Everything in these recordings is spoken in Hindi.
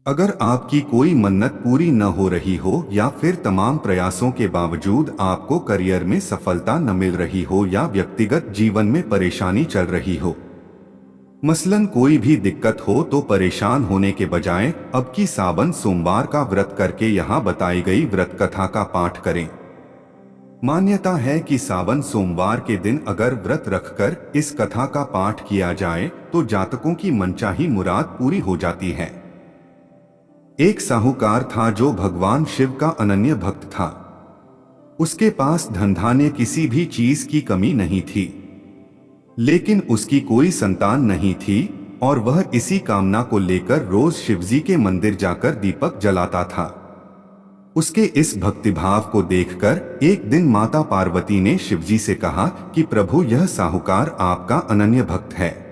अगर आपकी कोई मन्नत पूरी न हो रही हो या फिर तमाम प्रयासों के बावजूद आपको करियर में सफलता न मिल रही हो या व्यक्तिगत जीवन में परेशानी चल रही हो, मसलन कोई भी दिक्कत हो, तो परेशान होने के बजाय अब की सावन सोमवार का व्रत करके यहाँ बताई गई व्रत कथा का पाठ करें। मान्यता है कि सावन सोमवार के दिन अगर व्रत रखकर इस कथा का पाठ किया जाए तो जातकों की मनचाही मुराद पूरी हो जाती है। एक साहूकार था जो भगवान शिव का अनन्य भक्त था। उसके पास धन धान्य किसी भी चीज की कमी नहीं थी, लेकिन उसकी कोई संतान नहीं थी और वह इसी कामना को लेकर रोज शिवजी के मंदिर जाकर दीपक जलाता था। उसके इस भक्तिभाव को देखकर एक दिन माता पार्वती ने शिवजी से कहा कि प्रभु, यह साहूकार आपका अनन्य भक्त है,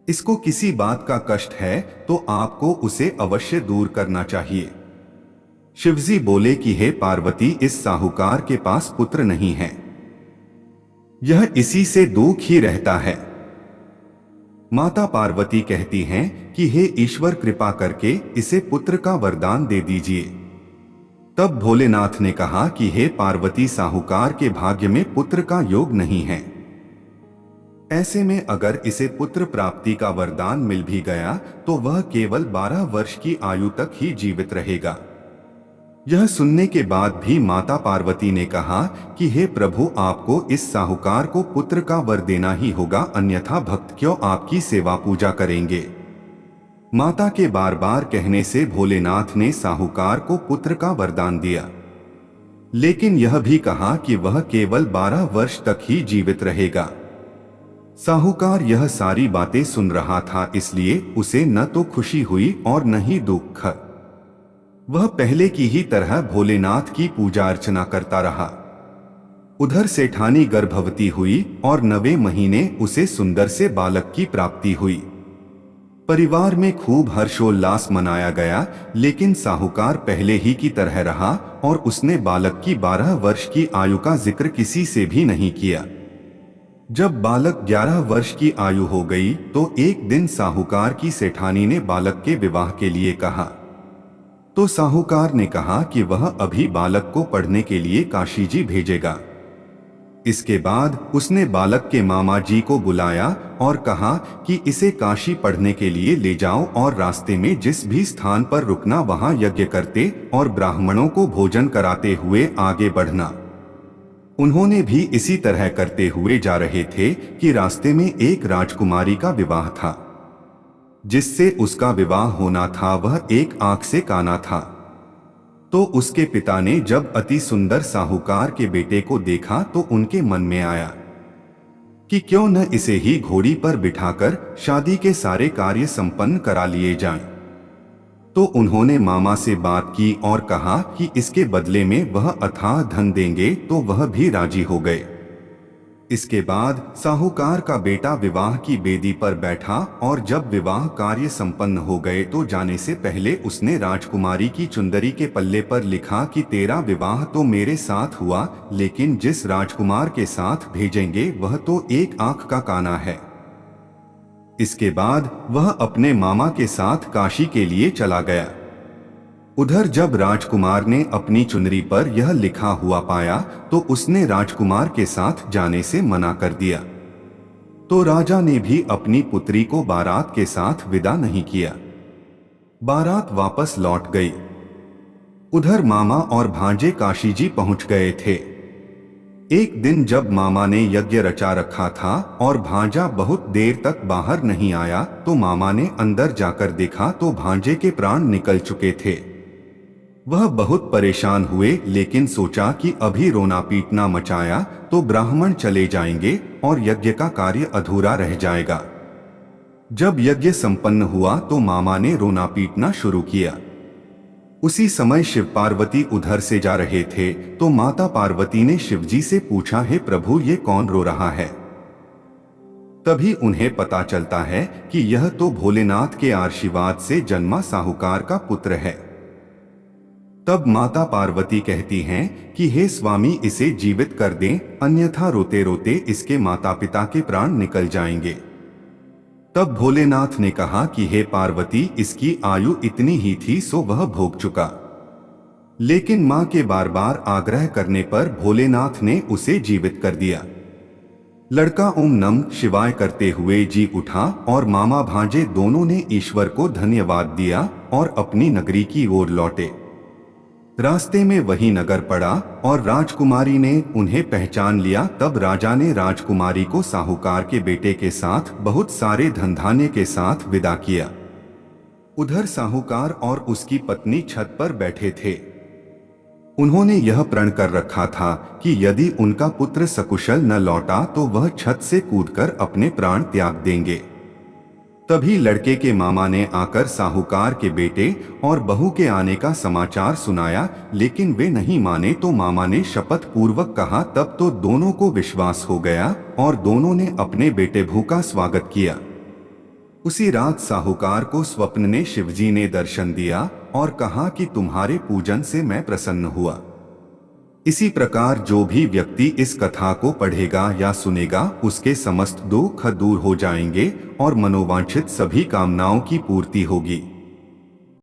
इसको किसी बात का कष्ट है तो आपको उसे अवश्य दूर करना चाहिए। शिवजी बोले कि हे पार्वती, इस साहूकार के पास पुत्र नहीं है, यह इसी से दुख ही रहता है। माता पार्वती कहती हैं कि हे ईश्वर, कृपा करके इसे पुत्र का वरदान दे दीजिए। तब भोलेनाथ ने कहा कि हे पार्वती, साहूकार के भाग्य में पुत्र का योग नहीं है। ऐसे में अगर इसे पुत्र प्राप्ति का वरदान मिल भी गया तो वह केवल 12 वर्ष की आयु तक ही जीवित रहेगा। यह सुनने के बाद भी माता पार्वती ने कहा कि हे प्रभु, आपको इस साहूकार को पुत्र का वर देना ही होगा, अन्यथा भक्त क्यों आपकी सेवा पूजा करेंगे। माता के बार बार कहने से भोलेनाथ ने साहूकार को पुत्र का वरदान दिया, लेकिन यह भी कहा कि वह केवल 12 वर्ष तक ही जीवित रहेगा। साहूकार यह सारी बातें सुन रहा था, इसलिए उसे न तो खुशी हुई और न ही दुख। वह पहले की ही तरह भोलेनाथ की पूजा अर्चना करता रहा। उधर सेठानी गर्भवती हुई और 9वें महीने उसे सुंदर से बालक की प्राप्ति हुई। परिवार में खूब हर्षोल्लास मनाया गया, लेकिन साहूकार पहले ही की तरह रहा और उसने बालक की 12 वर्ष की आयु का जिक्र किसी से भी नहीं किया। जब बालक 11 वर्ष की आयु हो गई तो एक दिन साहूकार की सेठानी ने बालक के विवाह के लिए कहा, तो साहूकार ने कहा कि वह अभी बालक को पढ़ने के लिए काशी जी भेजेगा। इसके बाद उसने बालक के मामा जी को बुलाया और कहा कि इसे काशी पढ़ने के लिए ले जाओ और रास्ते में जिस भी स्थान पर रुकना वहां यज्ञ करते और ब्राह्मणों को भोजन कराते हुए आगे बढ़ना। उन्होंने भी इसी तरह करते हुए जा रहे थे कि रास्ते में एक राजकुमारी का विवाह था। जिससे उसका विवाह होना था वह एक आंख से काना था। तो उसके पिता ने जब अति सुंदर साहूकार के बेटे को देखा तो उनके मन में आया कि क्यों न इसे ही घोड़ी पर बिठाकर शादी के सारे कार्य संपन्न करा लिए जाएं। तो उन्होंने मामा से बात की और कहा कि इसके बदले में वह अथाह धन देंगे, तो वह भी राजी हो गए। इसके बाद साहूकार का बेटा विवाह की बेदी पर बैठा और जब विवाह कार्य संपन्न हो गए तो जाने से पहले उसने राजकुमारी की चुंदरी के पल्ले पर लिखा कि तेरा विवाह तो मेरे साथ हुआ, लेकिन जिस राजकुमार के साथ भेजेंगे वह तो एक आंख का काना है। इसके बाद वह अपने मामा के साथ काशी के लिए चला गया। उधर जब राजकुमार ने अपनी चुनरी पर यह लिखा हुआ पाया तो उसने राजकुमार के साथ जाने से मना कर दिया। तो राजा ने भी अपनी पुत्री को बारात के साथ विदा नहीं किया। बारात वापस लौट गई। उधर मामा और भांजे काशी जी पहुंच गए थे। एक दिन जब मामा ने यज्ञ रचा रखा था और भांजा बहुत देर तक बाहर नहीं आया तो मामा ने अंदर जाकर देखा तो भांजे के प्राण निकल चुके थे। वह बहुत परेशान हुए, लेकिन सोचा कि अभी रोना पीटना मचाया तो ब्राह्मण चले जाएंगे और यज्ञ का कार्य अधूरा रह जाएगा। जब यज्ञ संपन्न हुआ तो मामा ने रोना पीटना शुरू किया। उसी समय शिव पार्वती उधर से जा रहे थे तो माता पार्वती ने शिवजी से पूछा, हे प्रभु, ये कौन रो रहा है। तभी उन्हें पता चलता है कि यह तो भोलेनाथ के आशीर्वाद से जन्मा साहूकार का पुत्र है। तब माता पार्वती कहती हैं कि हे स्वामी, इसे जीवित कर दें, अन्यथा रोते रोते इसके माता पिता के प्राण निकल जाएंगे। तब भोलेनाथ ने कहा कि हे पार्वती, इसकी आयु इतनी ही थी सो वह भोग चुका। लेकिन मां के बार बार आग्रह करने पर भोलेनाथ ने उसे जीवित कर दिया। लड़का ओम नमः शिवाय करते हुए जी उठा और मामा भांजे दोनों ने ईश्वर को धन्यवाद दिया और अपनी नगरी की ओर लौटे। रास्ते में वही नगर पड़ा और राजकुमारी ने उन्हें पहचान लिया। तब राजा ने राजकुमारी को साहूकार के बेटे के साथ बहुत सारे धन धान्य के साथ विदा किया। उधर साहूकार और उसकी पत्नी छत पर बैठे थे। उन्होंने यह प्रण कर रखा था कि यदि उनका पुत्र सकुशल न लौटा तो वह छत से कूदकर अपने प्राण त्याग देंगे। तभी लड़के के मामा ने आकर साहूकार के बेटे और बहू के आने का समाचार सुनाया, लेकिन वे नहीं माने तो मामा ने शपथ पूर्वक कहा। तब तो दोनों को विश्वास हो गया और दोनों ने अपने बेटे भू का स्वागत किया। उसी रात साहूकार को स्वप्न में शिवजी ने दर्शन दिया और कहा कि तुम्हारे पूजन से मैं प्रसन्न हुआ। इसी प्रकार जो भी व्यक्ति इस कथा को पढ़ेगा या सुनेगा उसके समस्त दुख दूर हो जाएंगे और मनोवांछित सभी कामनाओं की पूर्ति होगी।